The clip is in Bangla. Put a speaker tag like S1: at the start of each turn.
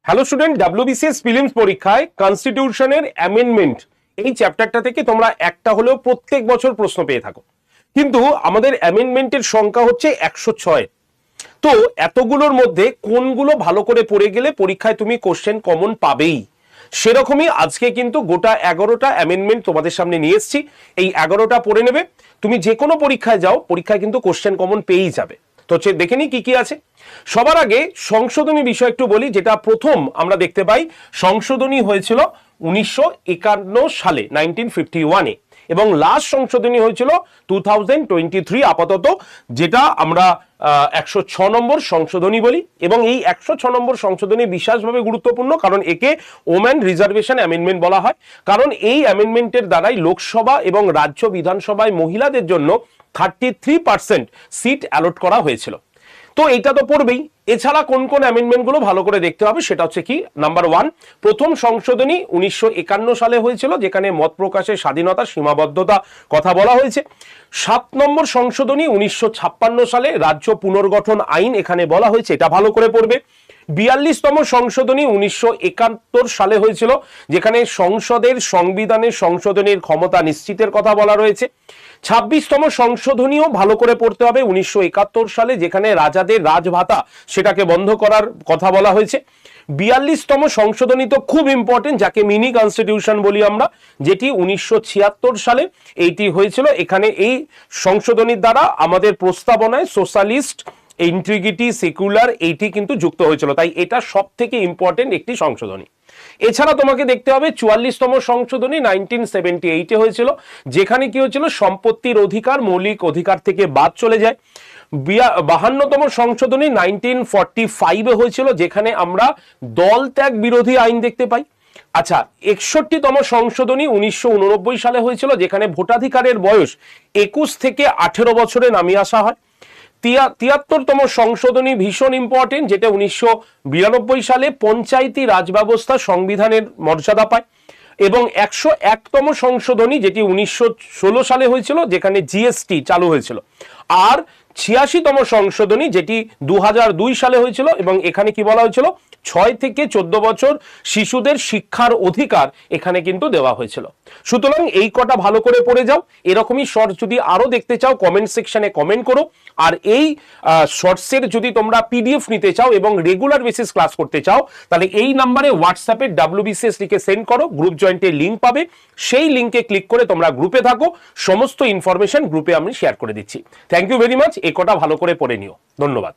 S1: হ্যালো স্টুডেন্ট, ডাব্লিউবিসিএস প্রিলিমস পরীক্ষায় কনস্টিটিউশনের অ্যামেন্ডমেন্ট এই চ্যাপ্টারটা থেকে তোমরা একটা হলেও প্রত্যেক বছর প্রশ্ন পেয়ে থাকো, কিন্তু আমাদের অ্যামেন্ডমেন্টের সংখ্যা হচ্ছে 106। তো এতগুলোর মধ্যে কোনগুলো ভালো করে পড়ে গেলে পরীক্ষায় তুমি কোশ্চেন কমন পাবেই, সেরকমই আজকে কিন্তু গোটা 11টা অ্যামেন্ডমেন্ট তোমাদের সামনে নিয়ে এসেছি। এই 11টা পড়ে নেবে, তুমি যে কোনো পরীক্ষায় যাও, পরীক্ষায় কিন্তু কোশ্চেন কমন পেয়েই যাবে। তো দেখে নি কি কি আছে। সবার আগে সংশোধনী বিষয় একটু বলি, যেটা প্রথম আমরা দেখতে পাই সংশোধনী হয়েছিল 1951 সালে 1951-এ, এবং লাস্ট সংশোধনী হয়েছিল 2023 আপাতত, যেটা আমরা 106 নম্বর সংশোধনী বলি। এবং এই 106 নম্বর সংশোধনী বিশেষভাবে গুরুত্বপূর্ণ, কারণ একে ওমেন রিজার্ভেশন অ্যামেন্ডমেন্ট বলা হয়। কারণ এই অ্যামেন্ডমেন্টের দ্বারাই লোকসভা এবং রাজ্য বিধানসভায় মহিলাদের জন্য 33% সিট অ্যালট করা হয়েছিল। তো এইটা তো পড়বেই। এছাড়া কোন কোন অ্যামেন্ডমেন্টগুলো ভালো করে দেখতে হবে, সেটা হচ্ছে কি, নাম্বার 1, প্রথম সংশোধনী 1951 সালে হয়েছিল, যেখানে মত প্রকাশের স্বাধীনতা সীমাবদ্ধতা কথা বলা হয়েছে। 7 নম্বর সংশোধনী 1956 সালে রাজ্য পুনর্গঠন আইন এখানে বলা হয়েছে, এটা ভালো করে পড়বে। 42তম সংশোধনী 1971 সালে হয়েছিল, যেখানে সংসদের সংবিধানের সংশোধনের ক্ষমতা নিশ্চিতের কথা বলা রয়েছে। 26তম সংশোধনীও ভালো করে পড়তে হবে 1971 সালে, যেখানে রাজাদের রাজভাতা সেটাকে বন্ধ করার কথা বলা হয়েছে। 42তম সংশোধনী তো খুব ইম্পর্টেন্ট, যাকে মিনি কনস্টিটিউশন বলি আমরা, যেটি 1976 সালে এইটি হয়েছিল। এখানে এই সংশোধনীর দ্বারা আমাদের প্রস্তাবনায় সোশ্যালিস্ট ইন্টিগ্রিটি সেকুলার এইটি কিন্তু যুক্ত হয়েছিল, তাই এটা সব থেকে ইম্পর্টেন্ট একটি সংশোধনী। এছাড়া তোমাকে দেখতে হবে 44তম সংশোধনী 1978-এ হয়েছিল, যেখানে কি হয়েছিল, সম্পত্তির অধিকার মৌলিক অধিকার থেকে বাদ চলে যায়। 52তম সংশোধনী 1945-এ হয়েছিল, যেখানে আমরা দল ত্যাগ বিরোধী আইন দেখতে পাই। আচ্ছা, 61তম সংশোধনী 1989 সালে হয়েছিল, যেখানে ভোটাধিকারের বয়স 21 থেকে 18 বছরে নামিয়ে আসা হয়। 73তম সংশোধনী ভীষণ ইম্পর্টেন্ট, যেটা 1992 সালে পঞ্চায়েতি রাজ ব্যবস্থা সংবিধানের মর্যাদা পায়। এবং 101তম সংশোধনী, যেটি 1916 সালে হয়েছিল, যেখানে জিএসটি চালু হয়েছিল। আর 86তম সংশোধনী, যেটি 2002 সালে হয়েছিল, এবং এখানে কি বলা হয়েছিল, 6 থেকে 14 বছর শিশুদের শিক্ষার অধিকার এখানে কিন্তু দেওয়া হয়েছিল। সুতরাং এই কটা ভালো করে পড়ে যাও। এরকমই শর্টস যদি আরো দেখতে চাও, কমেন্ট সেকশনে কমেন্ট করো। আর এই শর্টসের যদি তোমরা পিডিএফ নিতে চাও এবং রেগুলার বেসিস ক্লাস করতে চাও, তাহলে এই নাম্বারে হোয়াটসঅ্যাপে WBCS লিখে সেন্ড করো, গ্রুপ জয়েন্টের লিঙ্ক পাবে, সেই লিঙ্কে ক্লিক করে তোমরা গ্রুপে থাকো, সমস্ত ইনফরমেশন গ্রুপে আমি শেয়ার করে দিচ্ছি। Thank you very much. এই কটা ভালো করে পড়ে নিও। ধন্যবাদ।